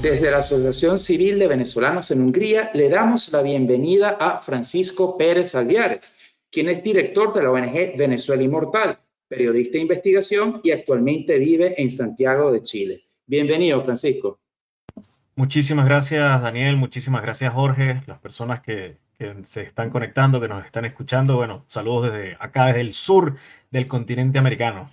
Desde la Asociación Civil de Venezolanos en Hungría le damos la bienvenida a Francisco Pérez Alviares, quien es director de la ONG Venezuela Inmortal, periodista de investigación y actualmente vive en Santiago de Chile. Bienvenido, Francisco. Muchísimas gracias, Daniel. Muchísimas gracias, Jorge. Las personas que se están conectando, que nos están escuchando. Bueno, saludos desde acá, desde el sur del continente americano.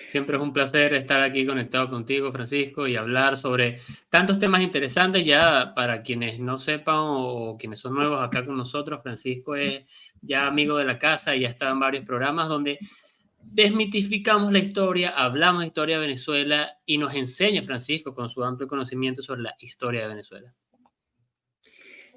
Siempre es un placer estar aquí conectado contigo, Francisco, y hablar sobre tantos temas interesantes. Ya para quienes no sepan o quienes son nuevos acá con nosotros, Francisco es ya amigo de la casa y ya está en varios programas donde desmitificamos la historia, hablamos de historia de Venezuela y nos enseña Francisco con su amplio conocimiento sobre la historia de Venezuela.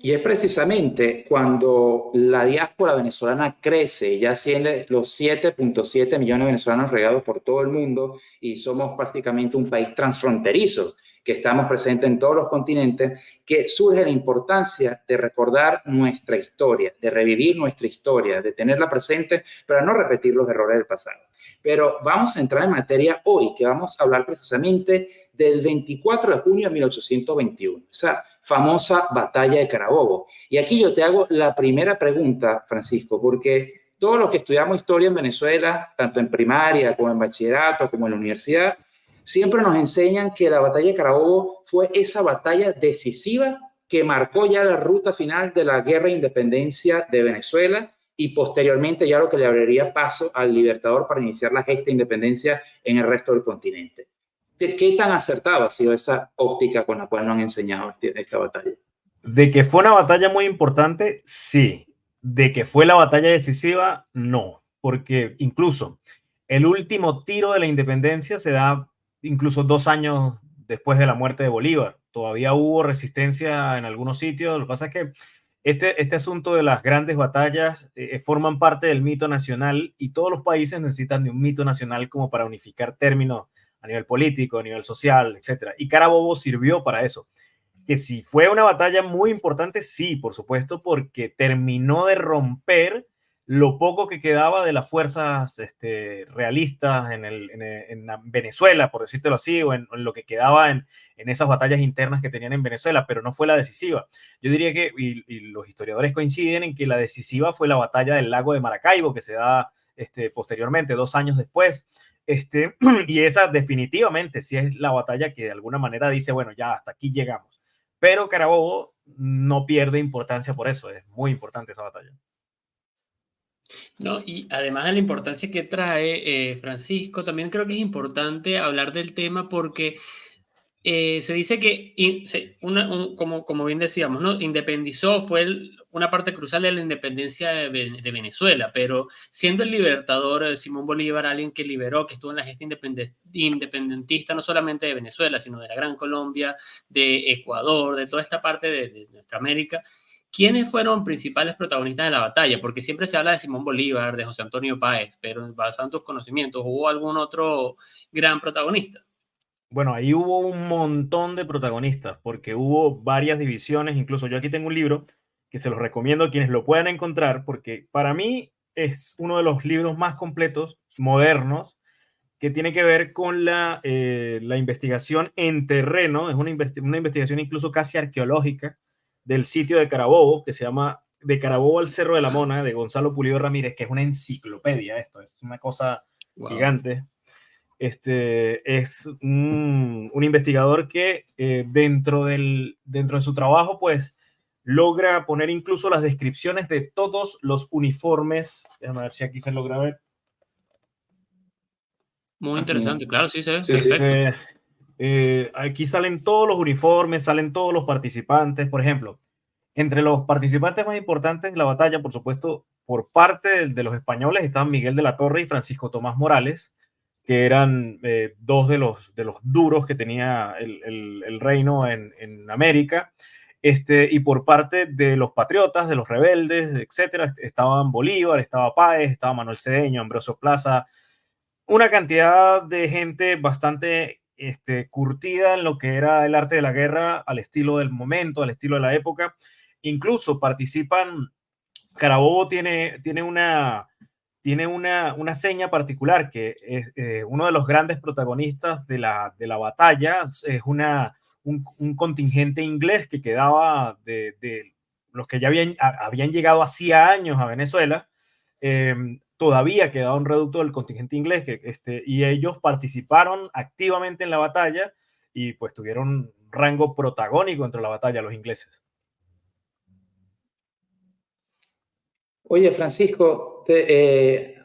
Y es precisamente cuando la diáspora venezolana crece, ya asciende los 7.7 millones de venezolanos regados por todo el mundo y somos prácticamente un país transfronterizo, que estamos presentes en todos los continentes, que surge la importancia de recordar nuestra historia, de revivir nuestra historia, de tenerla presente para no repetir los errores del pasado. Pero vamos a entrar en materia hoy, que vamos a hablar precisamente del 24 de junio de 1821, esa famosa batalla de Carabobo. Y aquí yo te hago la primera pregunta, Francisco, porque todos los que estudiamos historia en Venezuela, tanto en primaria como en bachillerato, como en la universidad, siempre nos enseñan que la batalla de Carabobo fue esa batalla decisiva que marcó ya la ruta final de la guerra de independencia de Venezuela y posteriormente ya lo que le abriría paso al Libertador para iniciar la gesta de independencia en el resto del continente. ¿Qué tan acertada ha sido esa óptica con la cual nos han enseñado esta batalla? De que fue una batalla muy importante, sí. De que fue la batalla decisiva, no. Porque incluso el último tiro de la independencia se da incluso 2 años después de la muerte de Bolívar. Todavía hubo resistencia en algunos sitios. Lo que pasa es que este asunto de las grandes batallas forman parte del mito nacional y todos los países necesitan de un mito nacional como para unificar términos a nivel político, a nivel social, etcétera. Y Carabobo sirvió para eso. Que si fue una batalla muy importante, sí, por supuesto, porque terminó de romper lo poco que quedaba de las fuerzas realistas en Venezuela, por decírtelo así, o en lo que quedaba en esas batallas internas que tenían en Venezuela, pero no fue la decisiva. Yo diría que, y los historiadores coinciden en que la decisiva fue la batalla del lago de Maracaibo, que se da posteriormente, 2 años después. Y esa definitivamente sí es la batalla que de alguna manera dice, bueno, ya hasta aquí llegamos. Pero Carabobo no pierde importancia por eso, es muy importante esa batalla. No, y además de la importancia que trae Francisco, también creo que es importante hablar del tema porque se dice que, como bien decíamos, ¿no? Independizó, fue una parte crucial de la independencia de Venezuela, pero siendo el libertador Simón Bolívar alguien que liberó, que estuvo en la gesta independentista no solamente de Venezuela, sino de la Gran Colombia, de Ecuador, de toda esta parte de nuestra América. ¿Quiénes fueron principales protagonistas de la batalla? Porque siempre se habla de Simón Bolívar, de José Antonio Páez, pero basado en tus conocimientos, ¿hubo algún otro gran protagonista? Bueno, ahí hubo un montón de protagonistas, porque hubo varias divisiones, incluso yo aquí tengo un libro que se los recomiendo a quienes lo puedan encontrar, porque para mí es uno de los libros más completos, modernos, que tiene que ver con la investigación en terreno, es una investigación incluso casi arqueológica del sitio de Carabobo, que se llama De Carabobo al Cerro de la Mona, de Gonzalo Pulido Ramírez, que es una enciclopedia, esto es una cosa Wow. gigante. Es un investigador que dentro de su trabajo, pues, logra poner incluso las descripciones de todos los uniformes. Déjame ver si aquí se logra ver. Muy Bien. interesante, claro, sí se ve, Sí, sí. perfecto. Aquí salen todos los uniformes, salen todos los participantes. Por ejemplo, entre los participantes más importantes de la batalla, por supuesto, por parte de los españoles, estaban Miguel de la Torre y Francisco Tomás Morales, que eran dos de los duros que tenía el reino en América. Y por parte de los patriotas, de los rebeldes, etcétera, estaban Bolívar, estaba Páez, estaba Manuel Cedeño, Ambrosio Plaza, una cantidad de gente bastante curtida en lo que era el arte de la guerra al estilo del momento, al estilo de la época. Incluso participan, Carabobo tiene una seña particular, que es uno de los grandes protagonistas de la batalla, es un contingente inglés que quedaba de los que ya habían llegado hacía años a Venezuela. Todavía quedaba un reducto del contingente inglés y ellos participaron activamente en la batalla y pues tuvieron un rango protagónico entre la batalla los ingleses. Oye, Francisco,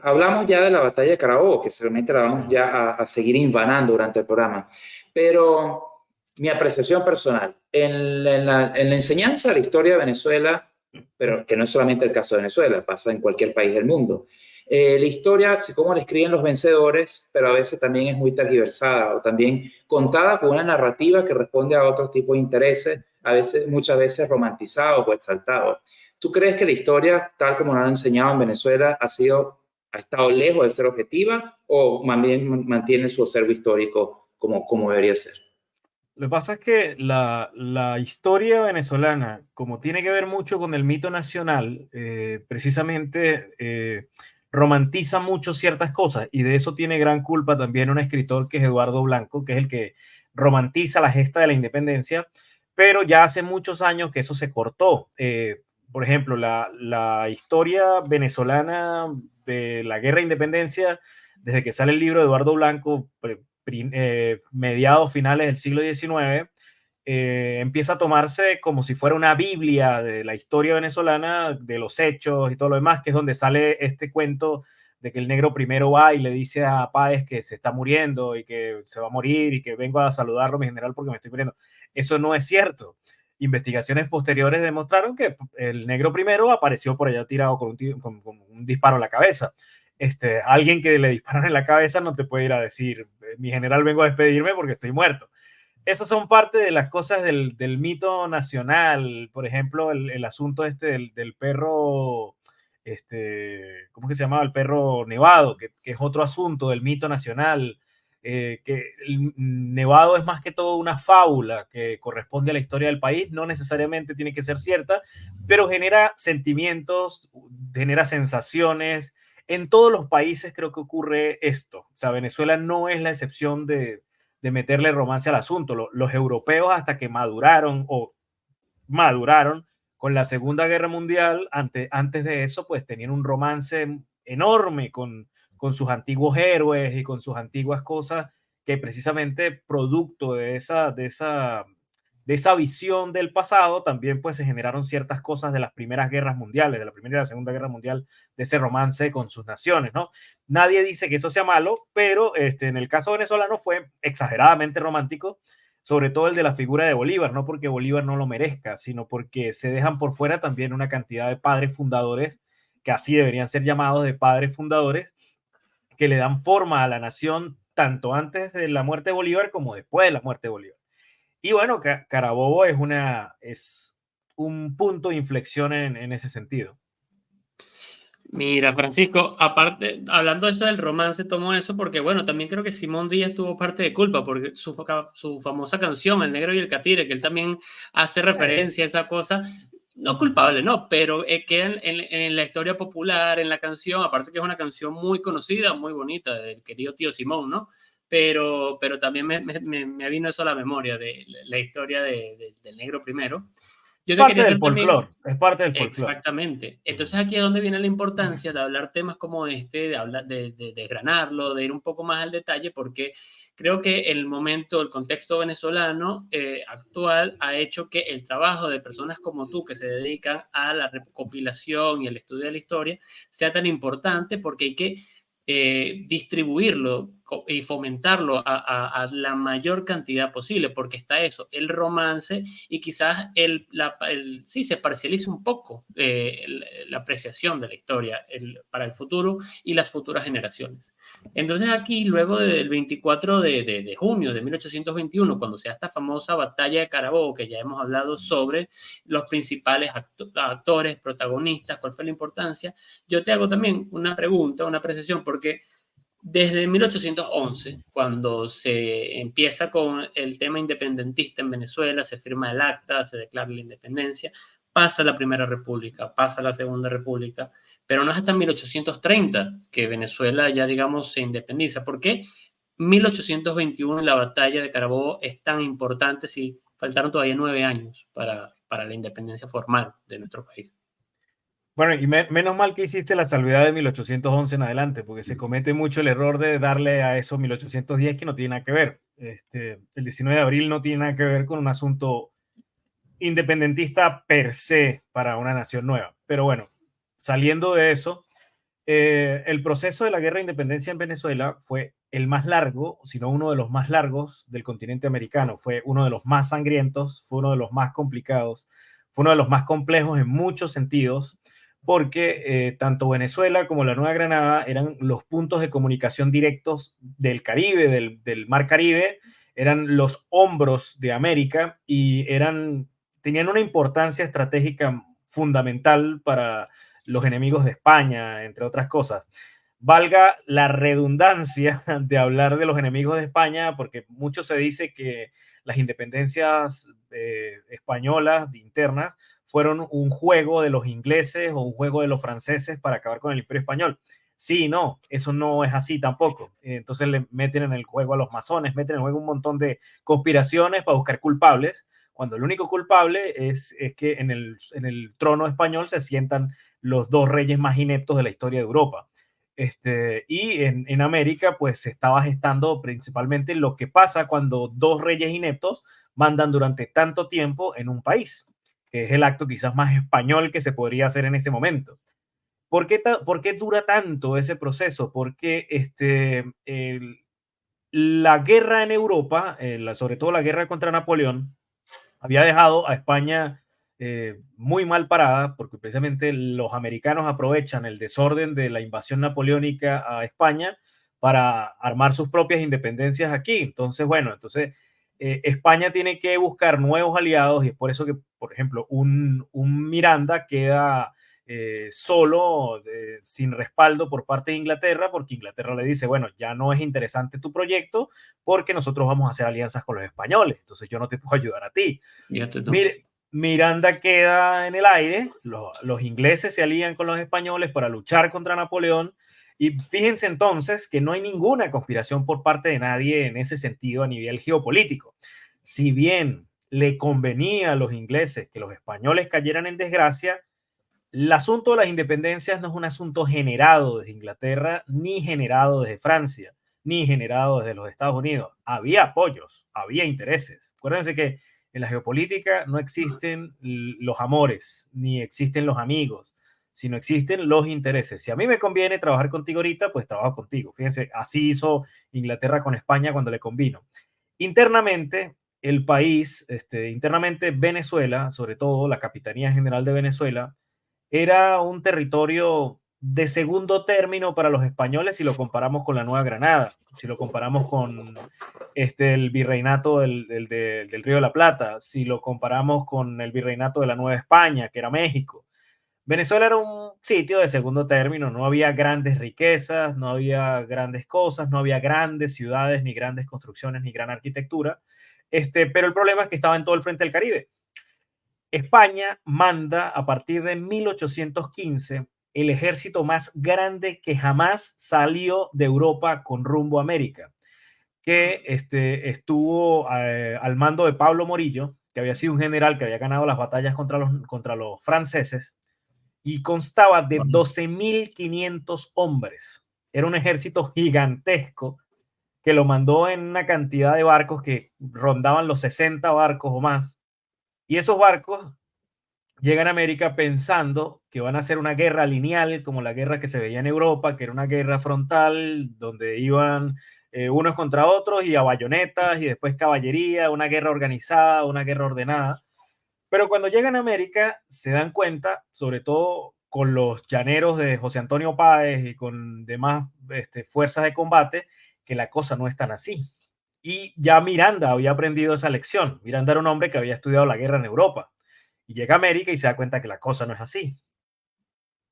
hablamos ya de la batalla de Carabobo, que seguramente la vamos ya a seguir invanando durante el programa, pero mi apreciación personal, en la enseñanza de la historia de Venezuela, pero que no es solamente el caso de Venezuela, pasa en cualquier país del mundo, la historia, así como la escriben los vencedores, pero a veces también es muy tergiversada o también contada con una narrativa que responde a otros tipos de intereses, a veces, muchas veces romantizados o exaltados. ¿Tú crees que la historia, tal como nos han enseñado en Venezuela, ha estado lejos de ser objetiva o mantiene su acervo histórico como debería ser? Lo que pasa es que la historia venezolana, como tiene que ver mucho con el mito nacional, precisamente romantiza mucho ciertas cosas y de eso tiene gran culpa también un escritor que es Eduardo Blanco, que es el que romantiza la gesta de la independencia, pero ya hace muchos años que eso se cortó. Por ejemplo, la historia venezolana de la guerra de independencia, desde que sale el libro de Eduardo Blanco, mediados finales del siglo XIX, empieza a tomarse como si fuera una Biblia de la historia venezolana, de los hechos y todo lo demás, que es donde sale este cuento de que el negro primero va y le dice a Páez que se está muriendo y que se va a morir y que vengo a saludarlo, mi general, porque me estoy muriendo. Eso no es cierto. Investigaciones posteriores demostraron que el negro primero apareció por allá tirado con un disparo en la cabeza. Alguien que le disparan en la cabeza no te puede ir a decir, mi general, vengo a despedirme porque estoy muerto. Esas son parte de las cosas del mito nacional. Por ejemplo, el asunto del perro, ¿cómo que se llamaba? El perro nevado, que es otro asunto del mito nacional. Que el nevado es más que todo una fábula que corresponde a la historia del país, no necesariamente tiene que ser cierta, pero genera sentimientos, genera sensaciones. En todos los países creo que ocurre esto. O sea, Venezuela no es la excepción de meterle romance al asunto. Los europeos, hasta que maduraron con la Segunda Guerra Mundial, antes de eso, pues tenían un romance enorme con sus antiguos héroes y con sus antiguas cosas, que precisamente producto de esa visión del pasado, también pues se generaron ciertas cosas de las primeras guerras mundiales, de la Primera y la Segunda Guerra Mundial, de ese romance con sus naciones, ¿no? Nadie dice que eso sea malo, pero en el caso venezolano fue exageradamente romántico, sobre todo el de la figura de Bolívar, no porque Bolívar no lo merezca, sino porque se dejan por fuera también una cantidad de padres fundadores, que así deberían ser llamados, de padres fundadores, que le dan forma a la nación tanto antes de la muerte de Bolívar como después de la muerte de Bolívar. Y bueno, Carabobo es un punto de inflexión en ese sentido. Mira, Francisco, aparte, hablando de eso del romance, tomo eso porque, bueno, también creo que Simón Díaz tuvo parte de culpa porque su famosa canción, El Negro y el Catire, que él también hace referencia a esa cosa, no culpable, no, pero queda en la historia popular, en la canción, aparte que es una canción muy conocida, muy bonita, del querido tío Simón, ¿no? Pero también me vino eso a la memoria de la historia del negro primero. Yo te Parte quería del hacer también. folclore, es parte del folclore. Exactamente. Entonces aquí es donde viene la importancia de hablar temas como este, de hablar, de desgranarlo, de ir un poco más al detalle, porque creo que el momento, el contexto venezolano actual ha hecho que el trabajo de personas como tú que se dedican a la recopilación y el estudio de la historia sea tan importante porque hay que distribuirlo y fomentarlo a la mayor cantidad posible, porque está eso, el romance y quizás sí se parcializa un poco la apreciación de la historia para el futuro y las futuras generaciones. Entonces aquí, luego del 24 de junio de 1821, cuando se da esta famosa batalla de Carabobo, que ya hemos hablado sobre los principales actores, protagonistas, cuál fue la importancia, yo te hago también una pregunta, una apreciación, porque desde 1811, cuando se empieza con el tema independentista en Venezuela, se firma el acta, se declara la independencia, pasa la Primera República, pasa la Segunda República, pero no es hasta 1830 que Venezuela ya, digamos, se independiza. ¿Por qué 1821 la batalla de Carabobo es tan importante si faltaron todavía 9 años para la independencia formal de nuestro país. Bueno, y menos mal que hiciste la salvedad de 1811 en adelante, porque se comete mucho el error de darle a eso 1810 que no tiene nada que ver. El 19 de abril no tiene nada que ver con un asunto independentista per se para una nación nueva. Pero bueno, saliendo de eso, el proceso de la guerra de independencia en Venezuela fue el más largo, sino uno de los más largos del continente americano. Fue uno de los más sangrientos, fue uno de los más complicados, fue uno de los más complejos en muchos sentidos, porque tanto Venezuela como la Nueva Granada eran los puntos de comunicación directos del Caribe, del Mar Caribe, eran los hombros de América y tenían una importancia estratégica fundamental para los enemigos de España, entre otras cosas. Valga la redundancia de hablar de los enemigos de España, porque mucho se dice que las independencias españolas internas fueron un juego de los ingleses o un juego de los franceses para acabar con el imperio español. Sí, no, eso no es así tampoco. Entonces le meten en el juego a los masones, meten en el juego un montón de conspiraciones para buscar culpables, cuando el único culpable es que en el trono español se sientan los dos reyes más ineptos de la historia de Europa. Y en América, pues se estaba gestando principalmente lo que pasa cuando dos reyes ineptos mandan durante tanto tiempo en un país, que es el acto quizás más español que se podría hacer en ese momento. ¿Por qué dura tanto ese proceso? Porque la guerra en Europa, sobre todo la guerra contra Napoleón, había dejado a España muy mal parada, porque precisamente los americanos aprovechan el desorden de la invasión napoleónica a España para armar sus propias independencias aquí. Entonces, bueno, España tiene que buscar nuevos aliados y es por eso que, por ejemplo, un Miranda queda solo, sin respaldo por parte de Inglaterra, porque Inglaterra le dice, bueno, ya no es interesante tu proyecto porque nosotros vamos a hacer alianzas con los españoles, entonces yo no te puedo ayudar a ti. Miranda queda en el aire, los ingleses se alían con los españoles para luchar contra Napoleón, y fíjense entonces que no hay ninguna conspiración por parte de nadie en ese sentido a nivel geopolítico. Si bien le convenía a los ingleses que los españoles cayeran en desgracia, el asunto de las independencias no es un asunto generado desde Inglaterra, ni generado desde Francia, ni generado desde los Estados Unidos. Había apoyos, había intereses. Acuérdense que en la geopolítica no existen los amores, ni existen los amigos, sino existen los intereses. Si a mí me conviene trabajar contigo ahorita, pues trabajo contigo. Fíjense, así hizo Inglaterra con España cuando le convino. Internamente, el país, internamente Venezuela, sobre todo la Capitanía General de Venezuela, era un territorio de segundo término para los españoles si lo comparamos con la Nueva Granada, si lo comparamos con el virreinato del Río de la Plata, si lo comparamos con el virreinato de la Nueva España, que era México. Venezuela era un sitio de segundo término, no había grandes riquezas, no había grandes cosas, no había grandes ciudades, ni grandes construcciones, ni gran arquitectura, pero el problema es que estaba en todo el frente del Caribe. España manda a partir de 1815 el ejército más grande que jamás salió de Europa con rumbo a América, que estuvo al mando de Pablo Morillo, que había sido un general que había ganado las batallas contra los franceses, y constaba de 12.500 hombres. Era un ejército gigantesco que lo mandó en una cantidad de barcos que rondaban los 60 barcos o más. Y esos barcos llegan a América pensando que van a hacer una guerra lineal, como la guerra que se veía en Europa, que era una guerra frontal, donde iban unos contra otros y a bayonetas y después caballería, una guerra organizada, una guerra ordenada. Pero cuando llegan a América se dan cuenta, sobre todo con los llaneros de José Antonio Páez y con demás fuerzas de combate, que la cosa no es tan así. Y ya Miranda había aprendido esa lección. Miranda era un hombre que había estudiado la guerra en Europa. Y llega a América y se da cuenta que la cosa no es así.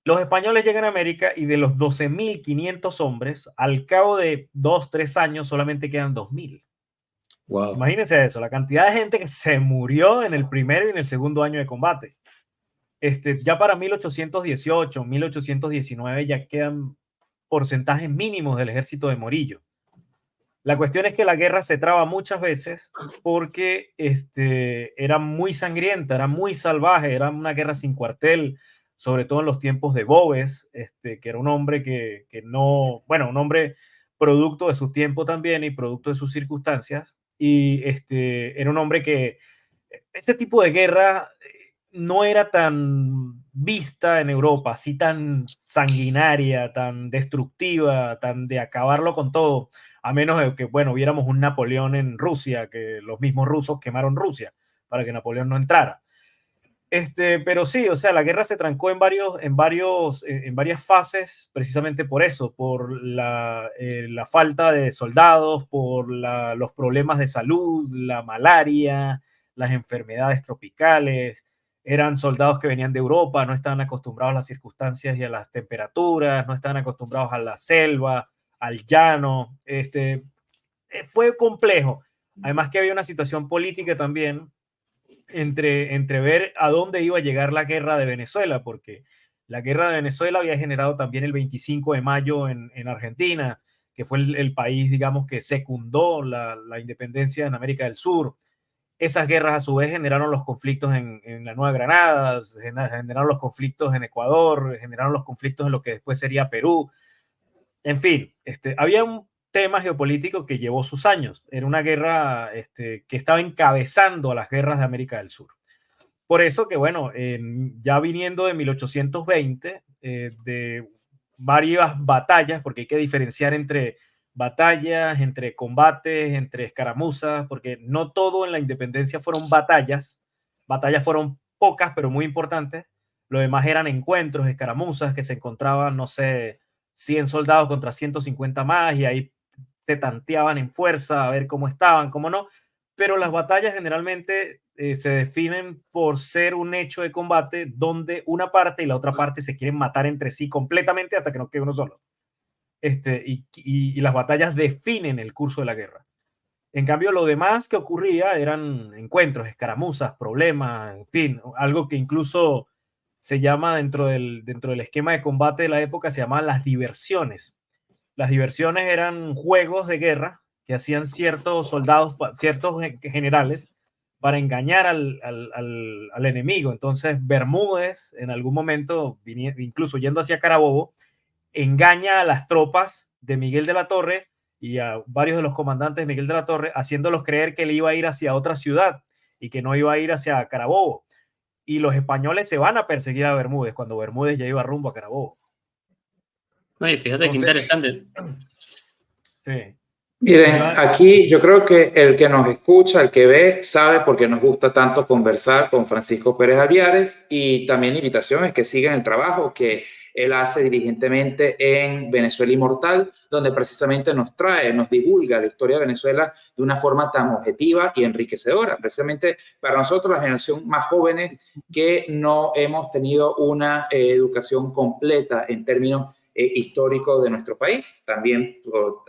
Los españoles llegan a América y de los 12.500 hombres, al cabo de 2-3 años solamente quedan 2.000. Wow. Imagínense eso, la cantidad de gente que se murió en el primero y en el segundo año de combate. Ya para 1818, 1819 ya quedan porcentajes mínimos del ejército de Morillo. La cuestión es que la guerra se traba muchas veces porque era muy sangrienta, era muy salvaje, era una guerra sin cuartel, sobre todo en los tiempos de Boves, que era un hombre que no, bueno, un hombre producto de su tiempo también y producto de sus circunstancias, y era un hombre que ese tipo de guerra no era tan vista en Europa, así tan sanguinaria, tan destructiva, tan de acabarlo con todo, a menos de que, bueno, viéramos un Napoleón en Rusia, que los mismos rusos quemaron Rusia para que Napoleón no entrara. Pero sí, o sea, la guerra se trancó en varias fases, precisamente por eso, por la falta de soldados, por los problemas de salud, la malaria, las enfermedades tropicales. Eran soldados que venían de Europa, no estaban acostumbrados a las circunstancias y a las temperaturas, no estaban acostumbrados a la selva, al llano. Fue complejo. Además que había una situación política también entre ver a dónde iba a llegar la guerra de Venezuela, porque la guerra de Venezuela había generado también el 25 de mayo en Argentina, que fue el país, digamos, que secundó la independencia en América del Sur. Esas guerras a su vez generaron los conflictos en la Nueva Granada, generaron los conflictos en Ecuador, generaron los conflictos en lo que después sería Perú. En fin, había un tema geopolítico que llevó sus años. Era una guerra que estaba encabezando a las guerras de América del Sur. Por eso que, bueno, ya viniendo de 1820, de varias batallas, porque hay que diferenciar entre batallas, entre combates, entre escaramuzas, porque no todo en la independencia fueron batallas. Batallas fueron pocas, pero muy importantes. Lo demás eran encuentros, escaramuzas, que se encontraban, no sé, 100 soldados contra 150 más, y ahí se tanteaban en fuerza a ver cómo estaban, cómo no. Pero las batallas generalmente se definen por ser un hecho de combate donde una parte y la otra parte se quieren matar entre sí completamente hasta que no quede uno solo. Y las batallas definen el curso de la guerra. En cambio, lo demás que ocurría eran encuentros, escaramuzas, problemas, en fin, algo que incluso se llama dentro del esquema de combate de la época, se llamaban las diversiones. Las diversiones eran juegos de guerra que hacían ciertos soldados, ciertos generales, para engañar al enemigo. Entonces, Bermúdez, en algún momento, incluso yendo hacia Carabobo, engaña a las tropas de Miguel de la Torre y a varios de los comandantes de Miguel de la Torre, haciéndolos creer que él iba a ir hacia otra ciudad y que no iba a ir hacia Carabobo. Y los españoles se van a perseguir a Bermúdez cuando Bermúdez ya iba rumbo a Carabobo. Oye, fíjate qué interesante. Sí. Miren, aquí yo creo que el que nos escucha, el que ve, sabe por qué nos gusta tanto conversar con Francisco Pérez Alviares, y también invitaciones que sigan el trabajo que él hace diligentemente en Venezuela Inmortal, donde precisamente nos trae, nos divulga la historia de Venezuela de una forma tan objetiva y enriquecedora, precisamente para nosotros, la generación más jóvenes que no hemos tenido una educación completa en términos histórico de nuestro país, también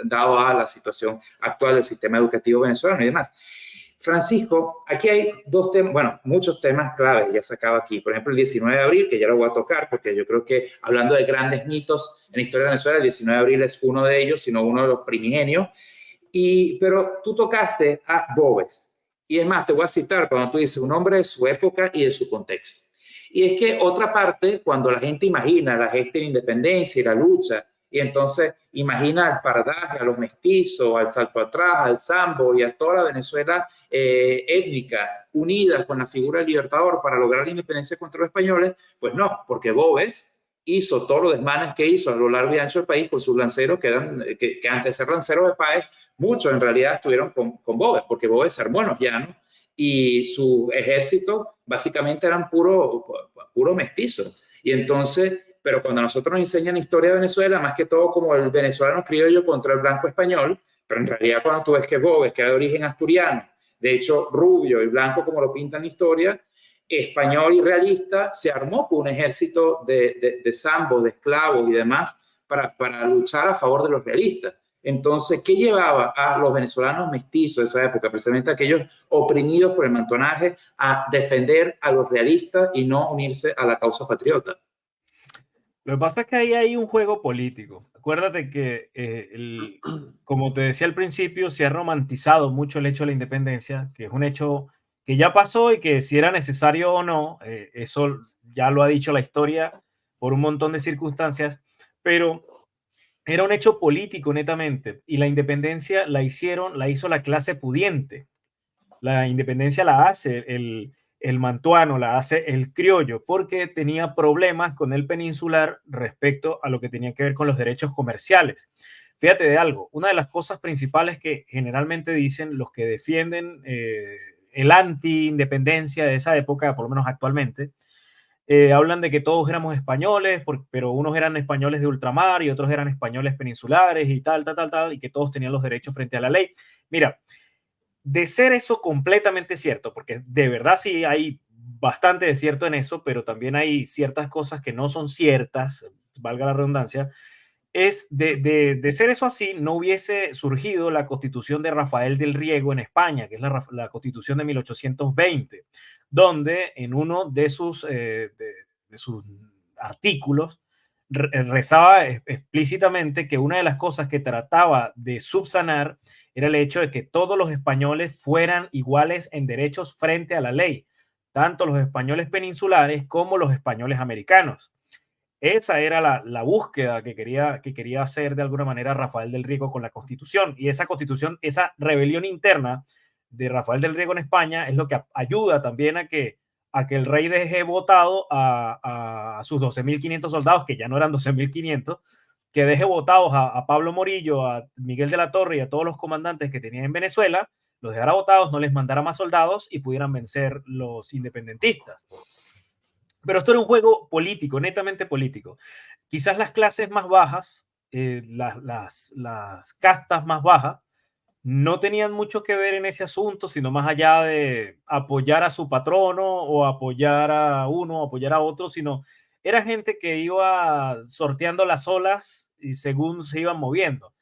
dado a la situación actual del sistema educativo venezolano y demás. Francisco, aquí hay dos temas, bueno, muchos temas claves ya sacado aquí. Por ejemplo, el 19 de abril, que ya lo voy a tocar, porque yo creo que hablando de grandes mitos en la historia de Venezuela, el 19 de abril es uno de ellos, sino uno de los primigenios. Pero tú tocaste a Boves. Y es más, te voy a citar cuando tú dices un hombre de su época y de su contexto. Y es que otra parte, cuando la gente imagina la gesta de la independencia y la lucha, y entonces imagina al pardaje, a los mestizos, al salto atrás, al sambo y a toda la Venezuela étnica unida con la figura del libertador para lograr la independencia contra los españoles, pues no, porque Boves hizo todos los desmanes que hizo a lo largo y ancho del país con sus lanceros, que antes de ser lanceros de Páez, muchos en realidad estuvieron con Boves, porque Boves se armó en los llanos y su ejército básicamente eran puro mestizo. Y entonces, pero cuando nosotros nos enseñan historia de Venezuela, más que todo como el venezolano criollo contra el blanco español, pero en realidad cuando tú ves que Boves, que era de origen asturiano, de hecho rubio y blanco como lo pintan la historia, español y realista, se armó con un ejército de zambos, de esclavos y demás para luchar a favor de los realistas. Entonces, ¿qué llevaba a los venezolanos mestizos de esa época, precisamente aquellos oprimidos por el mantonaje, a defender a los realistas y no unirse a la causa patriota? Lo que pasa es que ahí hay un juego político. Acuérdate que, como te decía al principio, se ha romantizado mucho el hecho de la independencia, que es un hecho que ya pasó y que si era necesario o no, eso ya lo ha dicho la historia por un montón de circunstancias, pero era un hecho político netamente y la independencia la hizo la clase pudiente. La independencia la hace el mantuano, la hace el criollo, porque tenía problemas con el peninsular respecto a lo que tenía que ver con los derechos comerciales. Fíjate de algo, una de las cosas principales que generalmente dicen los que defienden el anti-independencia de esa época, por lo menos actualmente, hablan de que todos éramos españoles, pero unos eran españoles de ultramar y otros eran españoles peninsulares y tal, y que todos tenían los derechos frente a la ley. Mira, de ser eso completamente cierto, porque de verdad sí hay bastante de cierto en eso, pero también hay ciertas cosas que no son ciertas, valga la redundancia, es de ser eso así, no hubiese surgido la constitución de Rafael del Riego en España, que es la constitución de 1820, donde en uno de sus artículos rezaba explícitamente que una de las cosas que trataba de subsanar era el hecho de que todos los españoles fueran iguales en derechos frente a la ley, tanto los españoles peninsulares como los españoles americanos. Esa era la búsqueda que quería hacer de alguna manera Rafael del Riego con la Constitución. Y esa Constitución, esa rebelión interna de Rafael del Riego en España es lo que ayuda también a que el rey deje votado a sus 12.500 soldados, que ya no eran 12.500, que deje votados a Pablo Morillo, a Miguel de la Torre y a todos los comandantes que tenía en Venezuela, los dejara votados, no les mandara más soldados y pudieran vencer los independentistas. Pero esto era un juego político, netamente político. Quizás las clases más bajas, las castas más bajas, no tenían mucho que ver en ese asunto, sino más allá de apoyar a su patrono o apoyar a uno, o apoyar a otro, sino era gente que iba sorteando las olas y según se iban moviendo.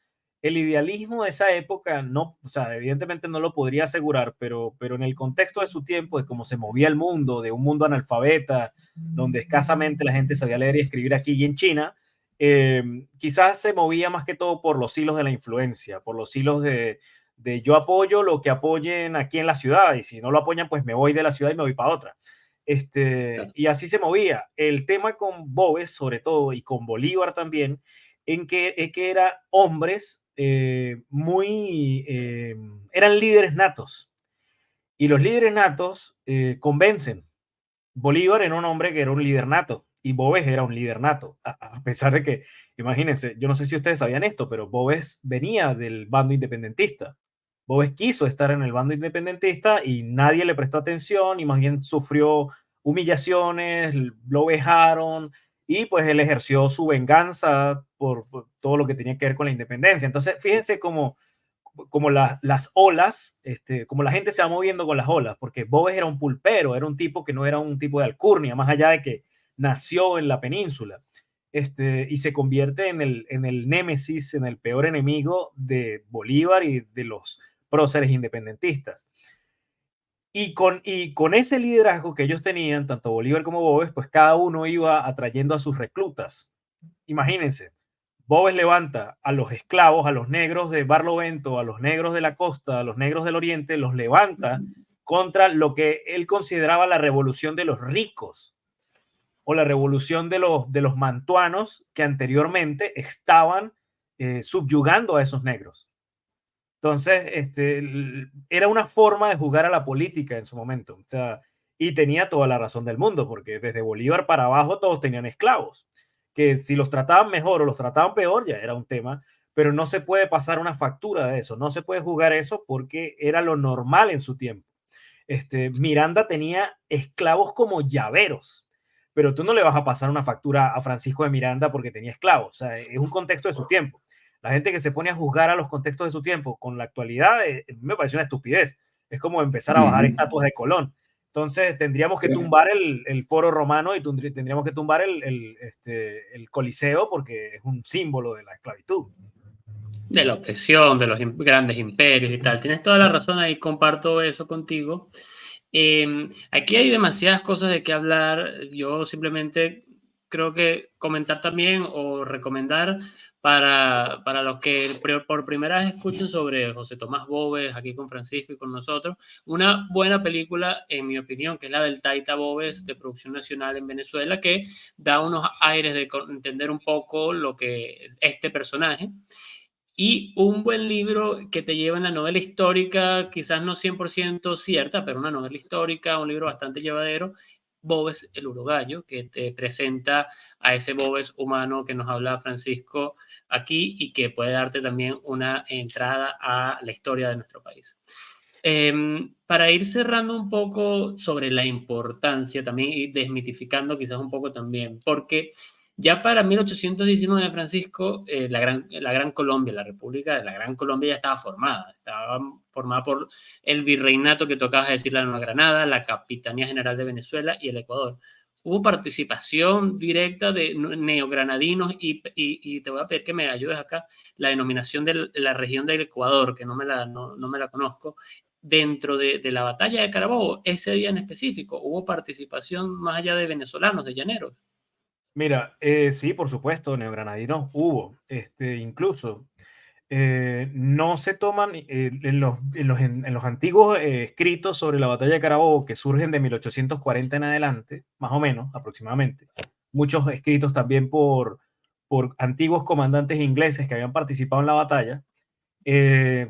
El idealismo de esa época, no, o sea, evidentemente no lo podría asegurar, pero en el contexto de su tiempo, de cómo se movía el mundo, de un mundo analfabeta, donde escasamente la gente sabía leer y escribir aquí y en China, quizás se movía más que todo por los hilos de la influencia, por los hilos de yo apoyo lo que apoyen aquí en la ciudad y si no lo apoyan, pues me voy de la ciudad y me voy para otra. Claro. Y así se movía. El tema con Boves, sobre todo, y con Bolívar también, que eran hombres eran líderes natos. Y los líderes natos convencen. Bolívar era un hombre que era un líder nato y Boves era un líder nato, a pesar de que, imagínense, yo no sé si ustedes sabían esto, pero Boves venía del bando independentista. Boves quiso estar en el bando independentista y nadie le prestó atención y más bien sufrió humillaciones, lo vejaron y pues él ejerció su venganza por todo lo que tenía que ver con la independencia. Entonces, fíjense como las olas, como la gente se va moviendo con las olas, porque Boves era un pulpero, era un tipo que no era un tipo de alcurnia, más allá de que nació en la península, y se convierte en el némesis, en el peor enemigo de Bolívar y de los próceres independentistas. Y con ese liderazgo que ellos tenían, tanto Bolívar como Boves, pues cada uno iba atrayendo a sus reclutas. Imagínense, Boves levanta a los esclavos, a los negros de Barlovento, a los negros de la costa, a los negros del oriente, los levanta contra lo que él consideraba la revolución de los ricos o la revolución de los mantuanos que anteriormente estaban subyugando a esos negros. Entonces, era una forma de jugar a la política en su momento. O sea, y tenía toda la razón del mundo, porque desde Bolívar para abajo todos tenían esclavos, que si los trataban mejor o los trataban peor ya era un tema, pero no se puede pasar una factura de eso, no se puede jugar eso porque era lo normal en su tiempo. Miranda tenía esclavos como llaveros, pero tú no le vas a pasar una factura a Francisco de Miranda porque tenía esclavos, o sea, es un contexto de su tiempo. La gente que se pone a juzgar a los contextos de su tiempo con la actualidad me parece una estupidez. Es como empezar a bajar estatuas de Colón. Entonces tendríamos que tumbar el foro romano y tendríamos que tumbar el Coliseo porque es un símbolo de la esclavitud. De la opresión, de los grandes imperios y tal. Tienes toda la razón, ahí comparto eso contigo. Aquí hay demasiadas cosas de qué hablar. Yo simplemente creo que comentar también o recomendar para los que por primera vez escuchen sobre José Tomás Boves aquí con Francisco y con nosotros, una buena película, en mi opinión, que es la del Taita Boves de producción nacional en Venezuela, que da unos aires de entender un poco lo que este personaje. Y un buen libro que te lleva en la novela histórica, quizás no 100% cierta, pero una novela histórica, un libro bastante llevadero, Boves el Urogallo, que te presenta a ese Boves humano que nos habla Francisco aquí y que puede darte también una entrada a la historia de nuestro país. Para ir cerrando un poco sobre la importancia también y desmitificando quizás un poco también, porque ya para 1819, Francisco, la Gran Colombia, la República de la Gran Colombia ya estaba formada por el virreinato que tocaba decir la Nueva Granada, la Capitanía General de Venezuela y el Ecuador. Hubo participación directa de neogranadinos y te voy a pedir que me ayudes acá, la denominación de la región del Ecuador, que no me la conozco, dentro de la batalla de Carabobo, ese día en específico, hubo participación más allá de venezolanos, de llaneros. Mira, sí, por supuesto, neogranadinos hubo, incluso no se toman en los antiguos escritos sobre la batalla de Carabobo que surgen de 1840 en adelante, más o menos, aproximadamente. Muchos escritos también por antiguos comandantes ingleses que habían participado en la batalla,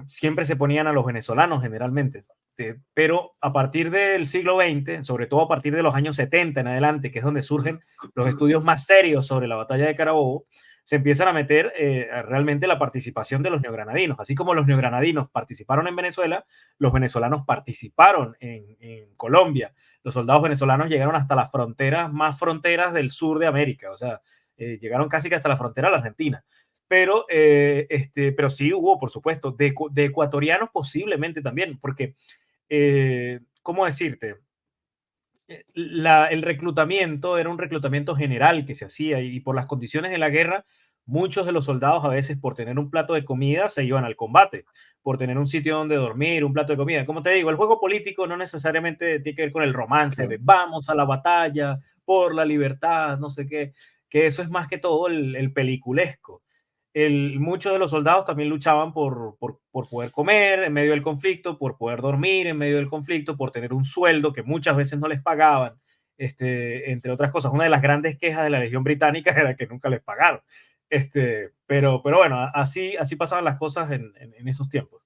siempre se ponían a los venezolanos generalmente. Sí, pero a partir del siglo XX, sobre todo a partir de los años 70 en adelante, que es donde surgen los estudios más serios sobre la batalla de Carabobo, se empiezan a meter realmente la participación de los neogranadinos. Así como los neogranadinos participaron en Venezuela, los venezolanos participaron en Colombia. Los soldados venezolanos llegaron hasta las fronteras, más fronteras del sur de América, o sea, llegaron casi que hasta la frontera de la Argentina. Pero sí hubo, por supuesto, de ecuatorianos posiblemente también, porque, ¿cómo decirte? El reclutamiento era un reclutamiento general que se hacía y por las condiciones de la guerra, muchos de los soldados a veces por tener un plato de comida se iban al combate, por tener un sitio donde dormir, un plato de comida. Como te digo, el juego político no necesariamente tiene que ver con el romance de vamos a la batalla por la libertad, no sé qué, que eso es más que todo el peliculesco. Muchos de los soldados también luchaban por poder comer en medio del conflicto, por poder dormir en medio del conflicto, por tener un sueldo que muchas veces no les pagaban, entre otras cosas. Una de las grandes quejas de la Legión Británica era que nunca les pagaron. Pero bueno, así pasaban las cosas en esos tiempos.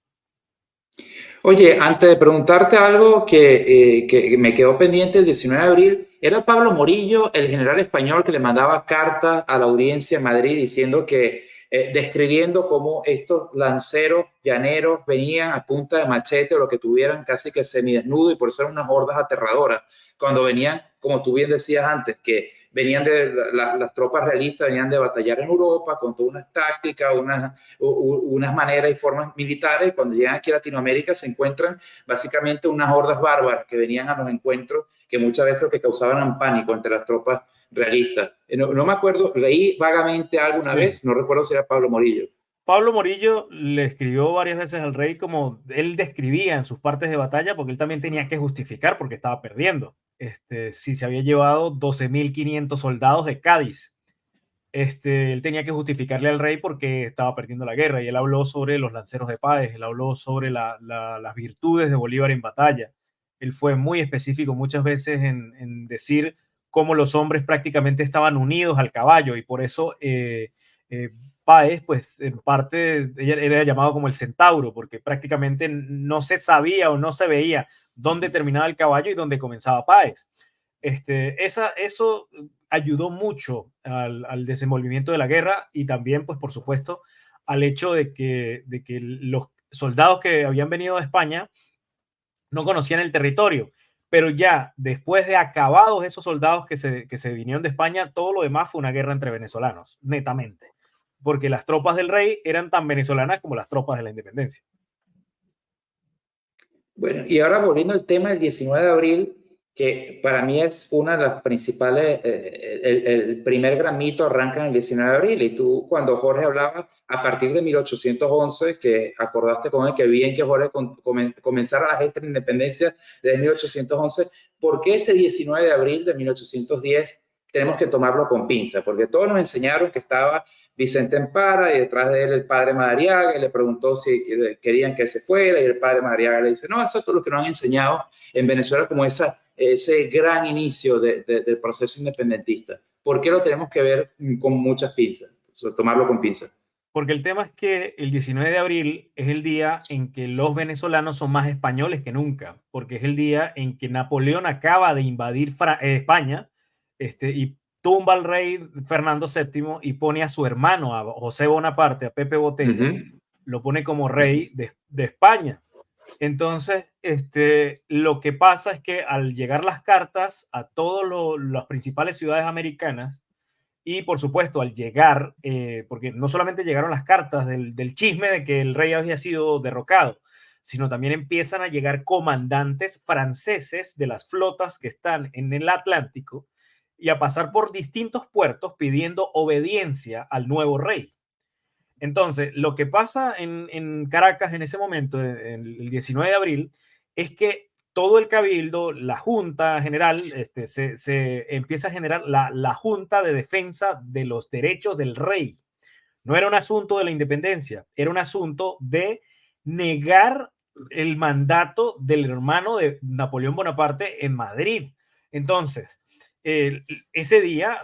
Oye, antes de preguntarte algo que me quedó pendiente el 19 de abril, ¿era Pablo Morillo, el general español que le mandaba cartas a la audiencia en Madrid diciendo que, describiendo cómo estos lanceros llaneros venían a punta de machete o lo que tuvieran casi que semidesnudo y por eso eran unas hordas aterradoras? Cuando venían, como tú bien decías antes, que venían de las tropas realistas, venían de batallar en Europa con todas unas tácticas, unas maneras y formas militares. Cuando llegan aquí a Latinoamérica se encuentran básicamente unas hordas bárbaras que venían a los encuentros que muchas veces que causaban pánico entre las tropas realistas. No me acuerdo, leí vagamente alguna vez, no recuerdo si era Pablo Morillo. Pablo Morillo le escribió varias veces al rey como él describía en sus partes de batalla, porque él también tenía que justificar porque estaba perdiendo. Si se había llevado 12.500 soldados de Cádiz, él tenía que justificarle al rey porque estaba perdiendo la guerra y él habló sobre los lanceros de Páez, él habló sobre las virtudes de Bolívar en batalla. Él fue muy específico muchas veces en decir cómo los hombres prácticamente estaban unidos al caballo y por eso Páez, pues en parte era llamado como el centauro, porque prácticamente no se sabía o no se veía dónde terminaba el caballo y dónde comenzaba Páez. Eso ayudó mucho al desenvolvimiento de la guerra y también, pues por supuesto, al hecho de que los soldados que habían venido de España no conocían el territorio, pero ya después de acabados esos soldados que se vinieron de España, todo lo demás fue una guerra entre venezolanos, netamente, porque las tropas del rey eran tan venezolanas como las tropas de la independencia. Bueno, y ahora volviendo al tema del 19 de abril, que para mí es una de las principales, el primer gran mito arranca en el 19 de abril, y tú cuando Jorge hablaba a partir de 1811, que acordaste con él, que bien que Jorge comenzara la gesta de independencia de 1811, ¿por qué ese 19 de abril de 1810 tenemos que tomarlo con pinza, porque todos nos enseñaron que estaba Vicente Empara y detrás de él el padre Madariaga, y le preguntó si querían que se fuera, y el padre Madariaga le dice, no, eso es todo lo que nos han enseñado en Venezuela como ese gran inicio del proceso independentista. ¿Por qué lo tenemos que ver con muchas pinzas? O sea, tomarlo con pinzas. Porque el tema es que el 19 de abril es el día en que los venezolanos son más españoles que nunca, porque es el día en que Napoleón acaba de invadir España, y tumba al rey Fernando VII y pone a su hermano, a José Bonaparte, a Pepe Botella, lo pone como rey de España. Entonces, lo que pasa es que al llegar las cartas a todas las principales ciudades americanas, y por supuesto, al llegar, porque no solamente llegaron las cartas del chisme de que el rey había sido derrocado, sino también empiezan a llegar comandantes franceses de las flotas que están en el Atlántico y a pasar por distintos puertos pidiendo obediencia al nuevo rey. Entonces, lo que pasa en Caracas en ese momento, el 19 de abril, es que todo el cabildo, la Junta General, se empieza a generar la Junta de Defensa de los Derechos del Rey. No era un asunto de la independencia, era un asunto de negar el mandato del hermano de Napoleón Bonaparte en Madrid. Entonces, ese día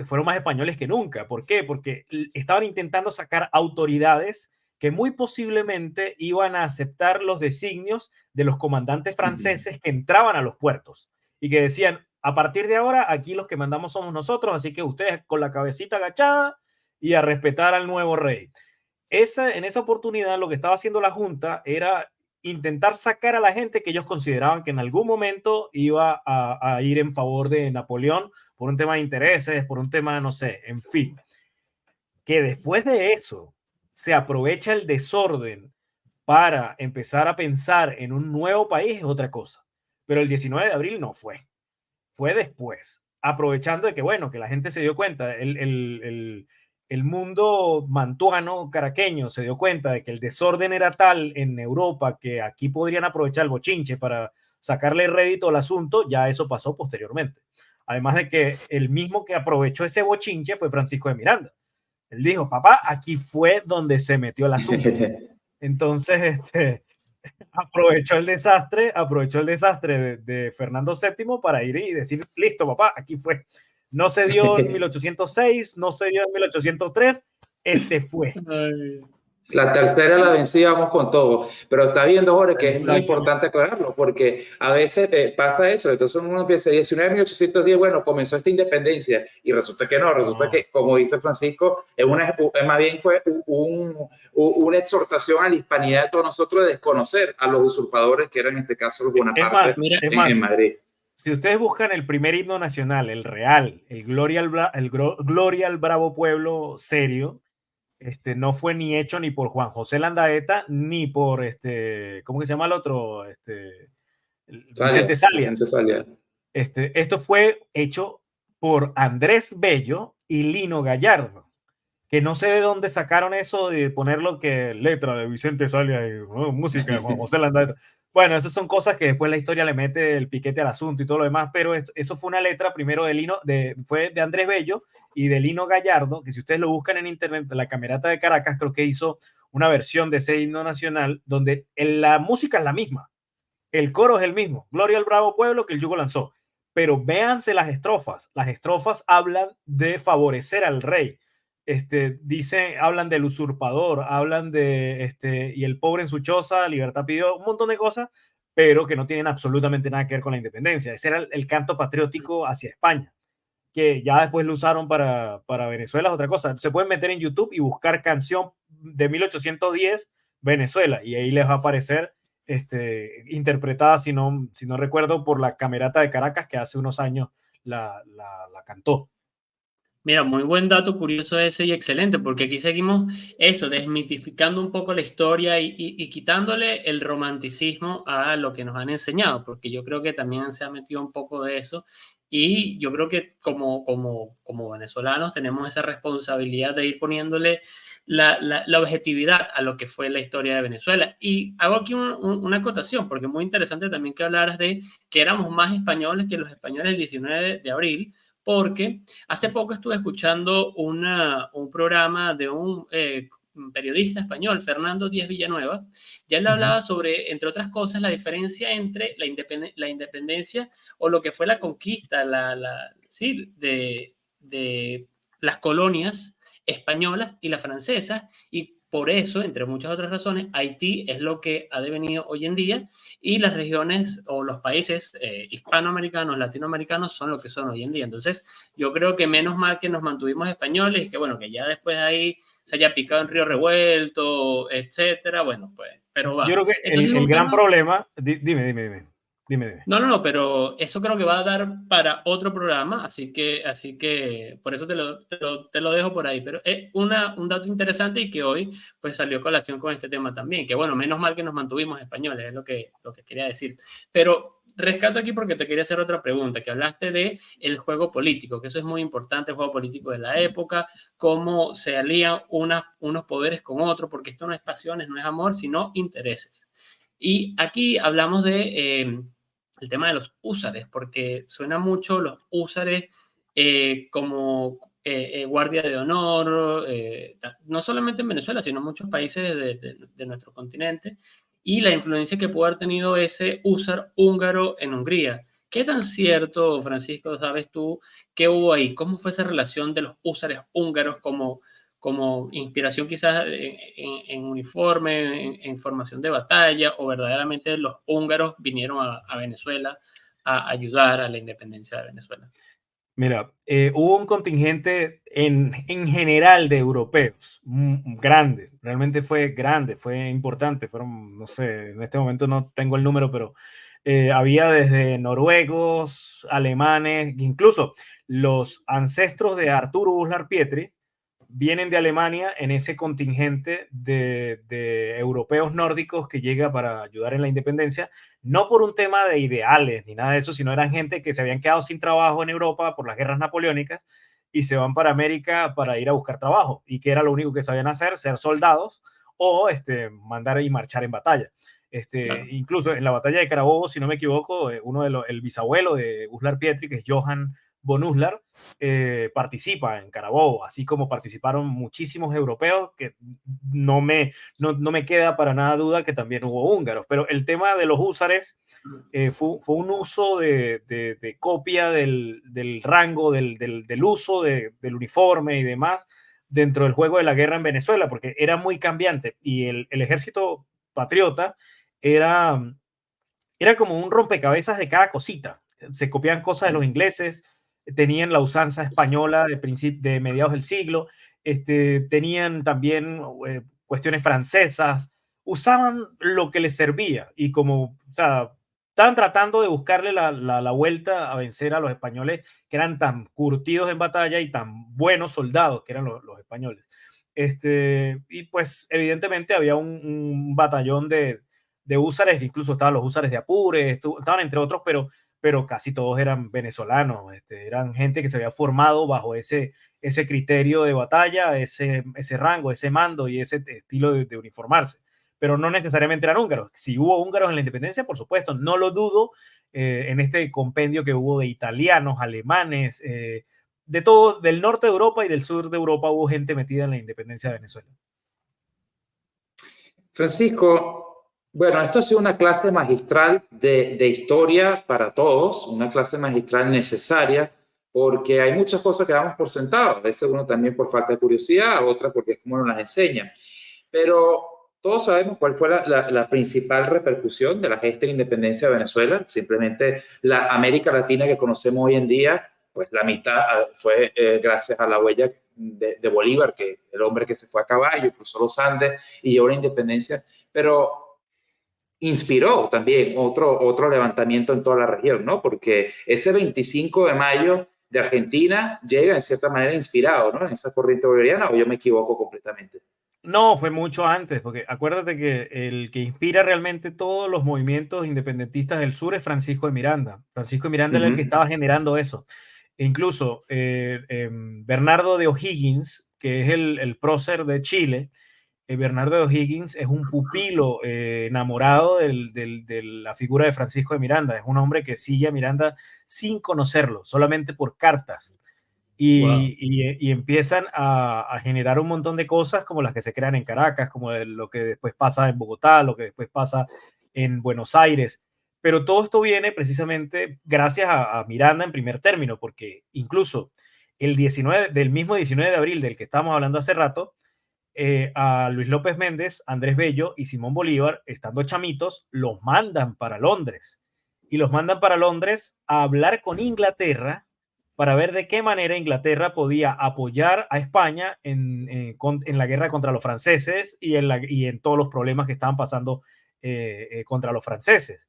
fueron más españoles que nunca. ¿Por qué? Porque estaban intentando sacar autoridades que muy posiblemente iban a aceptar los designios de los comandantes franceses que entraban a los puertos y que decían, a partir de ahora, aquí los que mandamos somos nosotros, así que ustedes con la cabecita agachada y a respetar al nuevo rey. En esa oportunidad lo que estaba haciendo la Junta era intentar sacar a la gente que ellos consideraban que en algún momento iba a ir en favor de Napoleón por un tema de intereses, por un tema, no sé, en fin. Que después de eso se aprovecha el desorden para empezar a pensar en un nuevo país es otra cosa. Pero el 19 de abril no fue. Fue después, aprovechando de que, bueno, que la gente se dio cuenta, el mundo mantuano caraqueño se dio cuenta de que el desorden era tal en Europa que aquí podrían aprovechar el bochinche para sacarle rédito al asunto. Ya eso pasó posteriormente. Además de que el mismo que aprovechó ese bochinche fue Francisco de Miranda. Él dijo, papá, aquí fue donde se metió el asunto. Entonces, aprovechó el desastre de Fernando VII para ir y decir, listo, papá, aquí fue. No se dio en 1806, no se dio en 1803, fue. La tercera la vencíamos con todo, pero está viendo, Jorge, que es muy importante aclararlo, porque a veces pasa eso, entonces uno piensa, 19.810, bueno, comenzó esta independencia, y resulta que no, resulta que, como dice Francisco, más bien fue una exhortación a la hispanidad de todos nosotros de desconocer a los usurpadores, que eran en este caso los Bonaparte en Madrid. Si ustedes buscan el primer himno nacional, el real, el Gloria al Bravo Pueblo serio, no fue ni hecho ni por Juan José Landaeta, ni por ¿cómo que se llama el otro? Vicente Salias. Esto fue hecho por Andrés Bello y Lino Gallardo, que no sé de dónde sacaron eso de ponerlo que letra de Vicente Salias y música de Juan José Landaeta. Bueno, esas son cosas que después la historia le mete el piquete al asunto y todo lo demás, pero eso fue una letra primero fue de Andrés Bello y de Lino Gallardo, que si ustedes lo buscan en internet, la Camerata de Caracas creo que hizo una versión de ese himno nacional donde la música es la misma, el coro es el mismo, Gloria al Bravo Pueblo que el Yugo lanzó, pero véanse las estrofas hablan de favorecer al rey. Hablan del usurpador, hablan de y el pobre en su choza, libertad pidió, un montón de cosas, pero que no tienen absolutamente nada que ver con la independencia. Ese era el canto patriótico hacia España, que ya después lo usaron para Venezuela, es otra cosa. Se pueden meter en YouTube y buscar canción de 1810 Venezuela, y ahí les va a aparecer interpretada, si no recuerdo, por la Camerata de Caracas, que hace unos años la cantó. Mira, muy buen dato curioso ese y excelente, porque aquí seguimos eso, desmitificando un poco la historia y quitándole el romanticismo a lo que nos han enseñado, porque yo creo que también se ha metido un poco de eso y yo creo que como venezolanos tenemos esa responsabilidad de ir poniéndole la objetividad a lo que fue la historia de Venezuela. Y hago aquí una acotación, porque es muy interesante también que hablaras de que éramos más españoles que los españoles del 19 de abril, porque hace poco estuve escuchando un programa de un periodista español, Fernando Díaz Villanueva, ya él hablaba sobre, entre otras cosas, la diferencia entre la independencia o lo que fue la conquista sí, de las colonias españolas y las francesas, y por eso, entre muchas otras razones, Haití es lo que ha devenido hoy en día y las regiones o los países hispanoamericanos, latinoamericanos son lo que son hoy en día. Entonces, yo creo que menos mal que nos mantuvimos españoles y que bueno, que ya después ahí se haya picado en Río Revuelto, etcétera. Bueno, pues, pero Yo va. creo que Entonces es el un gran tema. problema, dime. No, pero eso creo que va a dar para otro programa, así que por eso te lo dejo por ahí. Pero es un dato interesante y que hoy pues salió a colación con este tema también, que bueno, menos mal que nos mantuvimos españoles, es lo que quería decir. Pero rescato aquí porque te quería hacer otra pregunta, que hablaste de el juego político, que eso es muy importante, el juego político de la época, cómo se alían unos poderes con otros, porque esto no es pasiones, no es amor, sino intereses. Y aquí hablamos de el tema de los húsares, porque suena mucho los húsares como guardia de honor, no solamente en Venezuela, sino en muchos países de nuestro continente, y la influencia que pudo haber tenido ese húsar húngaro en Hungría. ¿Qué tan cierto, Francisco, sabes tú, qué hubo ahí? ¿Cómo fue esa relación de los húsares húngaros como inspiración quizás en uniforme, en formación de batalla, o verdaderamente los húngaros vinieron a Venezuela a ayudar a la independencia de Venezuela? Mira, hubo un contingente en general de europeos, grande, realmente fue grande, fue importante, fueron, no sé, en este momento no tengo el número, pero había desde noruegos, alemanes, incluso los ancestros de Arturo Uslar Pietri vienen de Alemania en ese contingente de europeos nórdicos que llega para ayudar en la independencia, no por un tema de ideales ni nada de eso, sino eran gente que se habían quedado sin trabajo en Europa por las guerras napoleónicas y se van para América para ir a buscar trabajo y que era lo único que sabían hacer, ser soldados o mandar y marchar en batalla. Claro. Incluso en la batalla de Carabobo, si no me equivoco, el bisabuelo de Uslar Pietri, que es Johann von Uslar, participa en Carabobo, así como participaron muchísimos europeos, que no me queda para nada duda que también hubo húngaros, pero el tema de los húsares fue un uso de copia del rango, del uso del uniforme y demás dentro del juego de la guerra en Venezuela, porque era muy cambiante y el ejército patriota era, era como un rompecabezas de cada cosita. Se copiaban cosas de los ingleses, tenían la usanza española de mediados del siglo, tenían también cuestiones francesas, usaban lo que les servía y como, o sea, estaban tratando de buscarle la vuelta a vencer a los españoles que eran tan curtidos en batalla y tan buenos soldados que eran los españoles. Y pues evidentemente había un batallón de húsares, incluso estaban los húsares de Apure, estaban entre otros, pero casi todos eran venezolanos, eran gente que se había formado bajo ese criterio de batalla, ese rango, ese mando y ese estilo de uniformarse, pero no necesariamente eran húngaros. Si hubo húngaros en la independencia, por supuesto, no lo dudo, en este compendio que hubo de italianos, alemanes, de todo, del norte de Europa y del sur de Europa hubo gente metida en la independencia de Venezuela. Francisco, bueno, esto ha sido una clase magistral de historia para todos, una clase magistral necesaria, porque hay muchas cosas que damos por sentado, a veces uno también por falta de curiosidad, otra porque es como nos las enseña, pero todos sabemos cuál fue la principal repercusión de la gesta de la independencia de Venezuela, simplemente la América Latina que conocemos hoy en día, pues la mitad fue gracias a la huella de Bolívar, que el hombre que se fue a caballo, cruzó los Andes y llevó la independencia, pero inspiró también otro levantamiento en toda la región, ¿no? Porque ese 25 de mayo de Argentina llega en cierta manera inspirado, ¿no? En esa corriente bolivariana, o yo me equivoco completamente. No, fue mucho antes, porque acuérdate que el que inspira realmente todos los movimientos independentistas del sur es Francisco de Miranda. Francisco de Miranda era el que estaba generando eso. E incluso Bernardo de O'Higgins, que es el prócer de Chile, Bernardo de O'Higgins es un pupilo enamorado de la figura de Francisco de Miranda. Es un hombre que sigue a Miranda sin conocerlo, solamente por cartas. Wow. Y empiezan a generar un montón de cosas como las que se crean en Caracas, como lo que después pasa en Bogotá, lo que después pasa en Buenos Aires. Pero todo esto viene precisamente gracias a Miranda en primer término, porque incluso del mismo 19 de abril del que estábamos hablando hace rato, a Luis López Méndez, Andrés Bello y Simón Bolívar, estando chamitos, los mandan para Londres. Y los mandan para Londres a hablar con Inglaterra para ver de qué manera Inglaterra podía apoyar a España en la guerra contra los franceses y en todos los problemas que estaban pasando contra los franceses.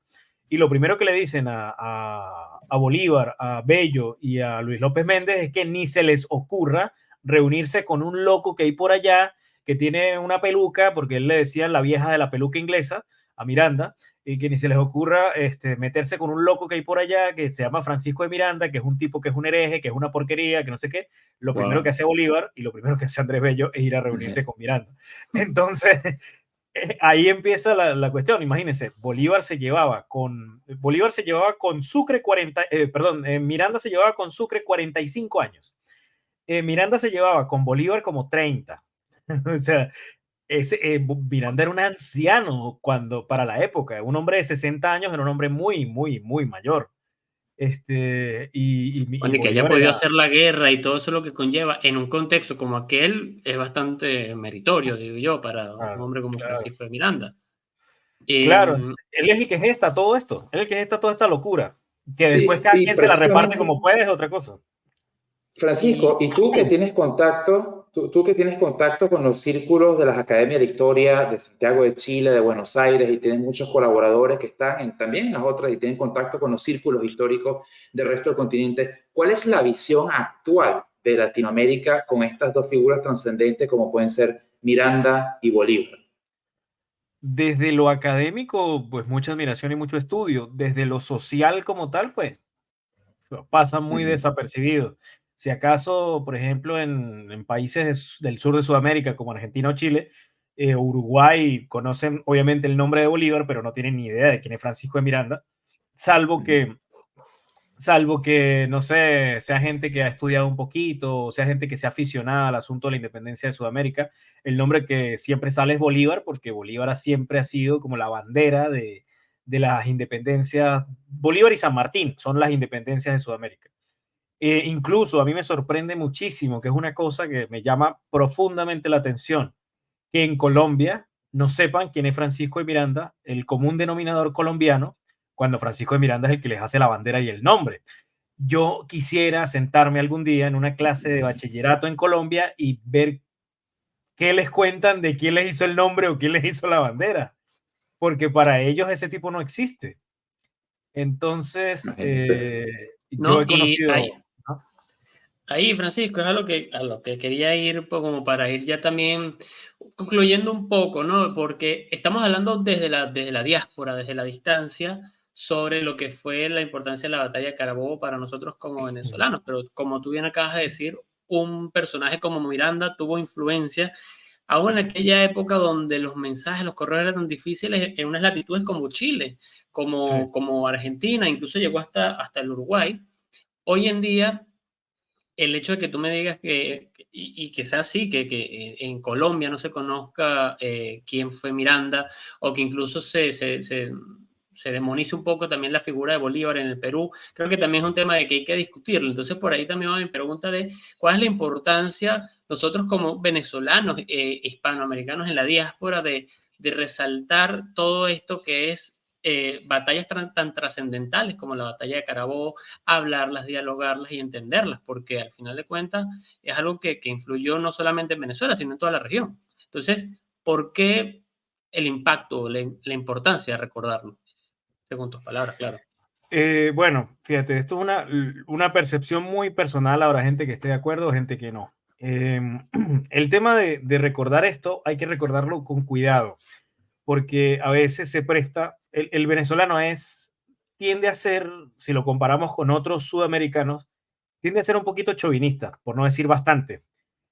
Y lo primero que le dicen a Bolívar, a Bello y a Luis López Méndez es que ni se les ocurra reunirse con un loco que hay por allá que tiene una peluca, porque él le decía la vieja de la peluca inglesa a Miranda, y que ni se les ocurra meterse con un loco que hay por allá que se llama Francisco de Miranda, que es un tipo que es un hereje, que es una porquería, que no sé qué. Lo primero que Wow. hace Bolívar y lo primero que hace Andrés Bello es ir a reunirse con Miranda. Entonces, ahí empieza la cuestión. Imagínense, Bolívar se llevaba con Sucre 40, perdón, Miranda se llevaba con Sucre 45 años. Miranda se llevaba con Bolívar como 30. O sea, Miranda era un anciano para la época. Un hombre de 60 años era un hombre muy, muy, muy mayor. Y Bueno, y que haya Bolívar podido era, hacer la guerra y todo eso lo que conlleva en un contexto como aquel es bastante meritorio, digo yo, para un claro, hombre como claro, Francisco de Miranda. claro, Em, él es el que gesta todo esto, él es el que gesta toda esta locura, que después Sí, cada y quien se la reparte precisamente, como puede, es otra cosa. Francisco, y y tú que tienes contacto, tú que tienes contacto con los círculos de las academias de historia de Santiago de Chile, de Buenos Aires, y tienes muchos colaboradores que están también en las otras y tienen contacto con los círculos históricos del resto del continente, ¿cuál es la visión actual de Latinoamérica con estas dos figuras trascendentes como pueden ser Miranda y Bolívar? Desde lo académico, pues mucha admiración y mucho estudio. Desde lo social como tal, pues pasa muy Ujú. desapercibido. Si acaso, por ejemplo, en países del sur de Sudamérica como Argentina o Chile, Uruguay conocen obviamente el nombre de Bolívar, pero no tienen ni idea de quién es Francisco de Miranda, salvo Ujú. que, salvo que, no sé, sea gente que ha estudiado un poquito, o sea gente que sea aficionada al asunto de la independencia de Sudamérica. El nombre que siempre sale es Bolívar, porque Bolívar siempre ha sido como la bandera de las independencias. Bolívar y San Martín son las independencias de Sudamérica. Incluso a mí me sorprende muchísimo, que es una cosa que me llama profundamente la atención, que en Colombia no sepan quién es Francisco de Miranda, el común denominador colombiano, cuando Francisco de Miranda es el que les hace la bandera y el nombre. Yo quisiera sentarme algún día en una clase de bachillerato en Colombia y ver qué les cuentan de quién les hizo el nombre o quién les hizo la bandera, porque para ellos ese tipo no existe. Entonces, Imagínate. yo no, he y conocido... ¿no? ahí, Francisco, es a lo que quería ir, pues, como para ir ya también concluyendo un poco, ¿no? Porque estamos hablando desde la diáspora, desde la distancia, sobre lo que fue la importancia de la batalla de Carabobo para nosotros como venezolanos. Pero como tú bien acabas de decir, un personaje como Miranda tuvo influencia, aún en aquella época donde los mensajes, los correos eran tan difíciles, en unas latitudes como Chile, Sí. como Argentina, incluso llegó hasta el Uruguay. Hoy en día el hecho de que tú me digas y que sea así, que en Colombia no se conozca quién fue Miranda, o que incluso se demonice un poco también la figura de Bolívar en el Perú, creo que también es un tema de que hay que discutirlo. Entonces, por ahí también va mi pregunta de cuál es la importancia nosotros como venezolanos, hispanoamericanos en la diáspora, de resaltar todo esto que es batallas tan trascendentales como la batalla de Carabobo, hablarlas, dialogarlas y entenderlas, porque al final de cuentas es algo que influyó no solamente en Venezuela, sino en toda la región. Entonces, ¿por qué el impacto, la importancia de recordarlo? Según tus palabras, claro. Bueno, fíjate, esto es una percepción muy personal. Habrá gente que esté de acuerdo, gente que no. El tema de recordar esto hay que recordarlo con cuidado, porque a veces se presta, el venezolano tiende a ser, si lo comparamos con otros sudamericanos, tiende a ser un poquito chauvinista, por no decir bastante.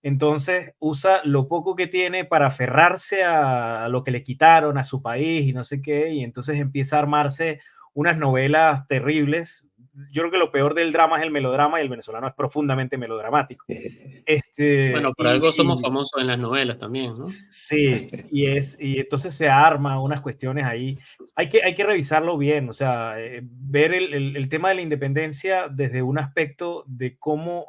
Entonces usa lo poco que tiene para aferrarse a lo que le quitaron, a su país y no sé qué, y entonces empieza a armarse unas novelas terribles. Yo creo que lo peor del drama es el melodrama y el venezolano es profundamente melodramático. Bueno, por algo somos famosos en las novelas también, ¿no? Sí, y entonces se arma unas cuestiones ahí. Hay que revisarlo bien, o sea, ver el tema de la independencia desde un aspecto de cómo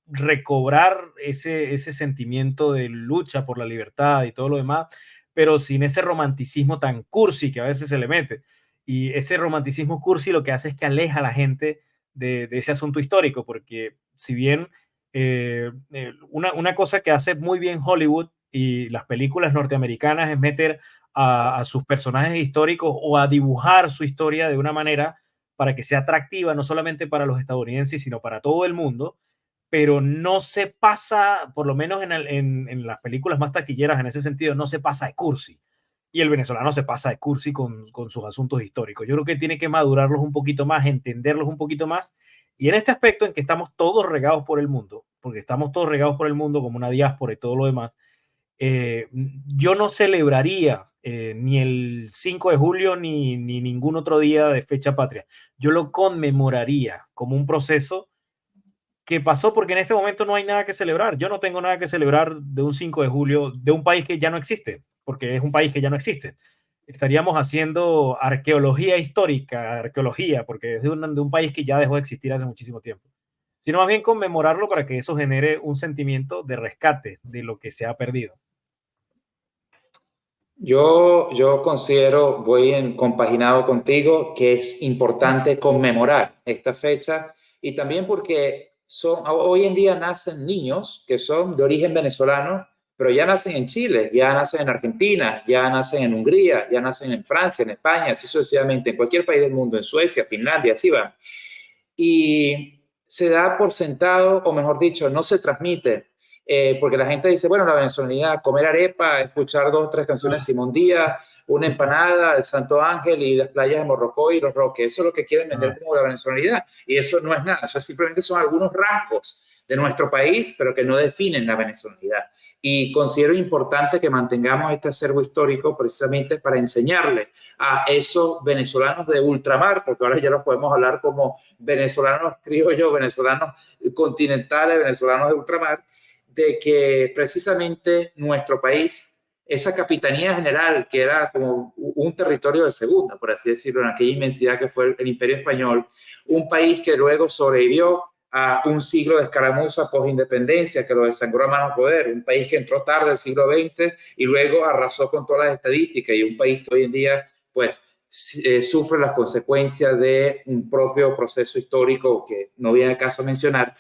recobrar ese sentimiento de lucha por la libertad y todo lo demás, pero sin ese romanticismo tan cursi que a veces se le mete. Y ese romanticismo cursi lo que hace es que aleja a la gente de ese asunto histórico, porque si bien una cosa que hace muy bien Hollywood y las películas norteamericanas es meter a sus personajes históricos o a dibujar su historia de una manera para que sea atractiva, no solamente para los estadounidenses, sino para todo el mundo, pero no se pasa, por lo menos en las películas más taquilleras en ese sentido, no se pasa de cursi. Y el venezolano se pasa de cursi con sus asuntos históricos. Yo creo que tiene que madurarlos un poquito más, entenderlos un poquito más. Y en este aspecto en que estamos todos regados por el mundo, porque estamos todos regados por el mundo como una diáspora y todo lo demás, yo no celebraría ni el 5 de julio ni ningún otro día de fecha patria. Yo lo conmemoraría como un proceso que pasó porque en este momento no hay nada que celebrar. Yo no tengo nada que celebrar de un 5 de julio de un país que ya no existe, porque es un país que ya no existe. Estaríamos haciendo arqueología histórica, arqueología, porque es de un país que ya dejó de existir hace muchísimo tiempo. Sino más bien conmemorarlo para que eso genere un sentimiento de rescate de lo que se ha perdido. Yo considero, compaginado contigo, que es importante conmemorar esta fecha y también porque hoy en día nacen niños que son de origen venezolano, pero ya nacen en Chile, ya nacen en Argentina, ya nacen en Hungría, ya nacen en Francia, en España, así sucesivamente, en cualquier país del mundo, en Suecia, Finlandia, así van. Y se da por sentado, o mejor dicho, no se transmite porque la gente dice, bueno, la venezolanidad, comer arepa, escuchar 2 o 3 canciones de Simón Díaz, una empanada, el Santo Ángel y las playas de Morrocoy y los Roques. Eso es lo que quieren vender como la venezolanidad. Y eso no es nada. Eso simplemente son algunos rasgos de nuestro país, pero que no definen la venezolanidad. Y considero importante que mantengamos este acervo histórico precisamente para enseñarle a esos venezolanos de ultramar, porque ahora ya los podemos hablar como venezolanos criollos, venezolanos continentales, venezolanos de ultramar, de que precisamente nuestro país, esa capitanía general, que era como un territorio de segunda, por así decirlo, en aquella inmensidad que fue el Imperio Español, un país que luego sobrevivió a un siglo de escaramuza post-independencia que lo desangró a mano poder, un país que entró tarde el siglo XX y luego arrasó con todas las estadísticas, y un país que hoy en día pues sufre las consecuencias de un propio proceso histórico que no viene al caso mencionar.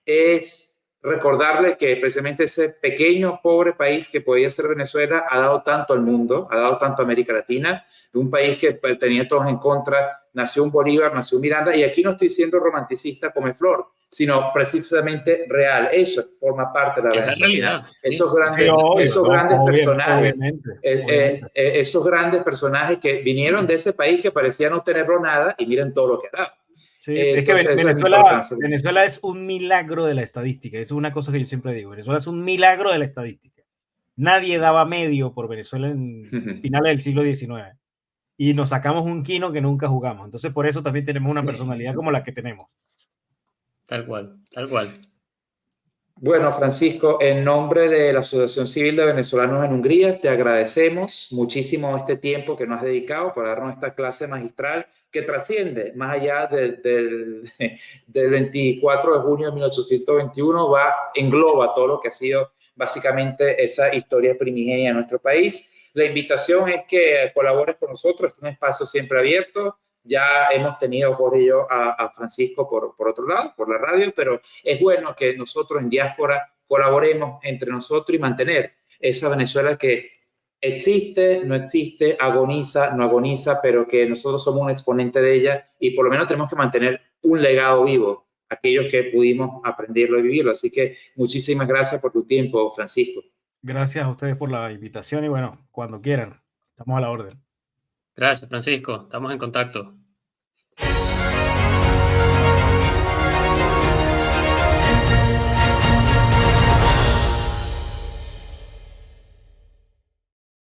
Es recordarle que precisamente ese pequeño, pobre país que podía ser Venezuela ha dado tanto al mundo, ha dado tanto a América Latina, de un país que tenía todos en contra. Nació un Bolívar, nació un Miranda, y aquí no estoy siendo romanticista come flor, sino precisamente real. Eso forma parte de la Venezuela. Esos grandes personajes, esos grandes personajes que vinieron de ese país que parecía no tenerlo nada, y miren todo lo que ha dado. Sí, es que Venezuela es un milagro de la estadística. Eso es una cosa que yo siempre digo. Venezuela es un milagro de la estadística. Nadie daba medio por Venezuela en finales del siglo XIX. Y nos sacamos un quino que nunca jugamos. Entonces, por eso también tenemos una personalidad como la que tenemos. Tal cual, tal cual. Bueno, Francisco, en nombre de la Asociación Civil de Venezolanos en Hungría, te agradecemos muchísimo este tiempo que nos has dedicado para darnos esta clase magistral que trasciende más allá del 24 de junio de 1821, engloba todo lo que ha sido básicamente esa historia primigenia de nuestro país. La invitación es que colabores con nosotros, es un espacio siempre abierto. Ya hemos tenido, Jorge y yo, a Francisco por otro lado, por la radio, pero es bueno que nosotros en Diáspora colaboremos entre nosotros y mantener esa Venezuela que existe, no existe, agoniza, no agoniza, pero que nosotros somos un exponente de ella y por lo menos tenemos que mantener un legado vivo, aquellos que pudimos aprenderlo y vivirlo. Así que muchísimas gracias por tu tiempo, Francisco. Gracias a ustedes por la invitación y bueno, cuando quieran, estamos a la orden. Gracias, Francisco. Estamos en contacto.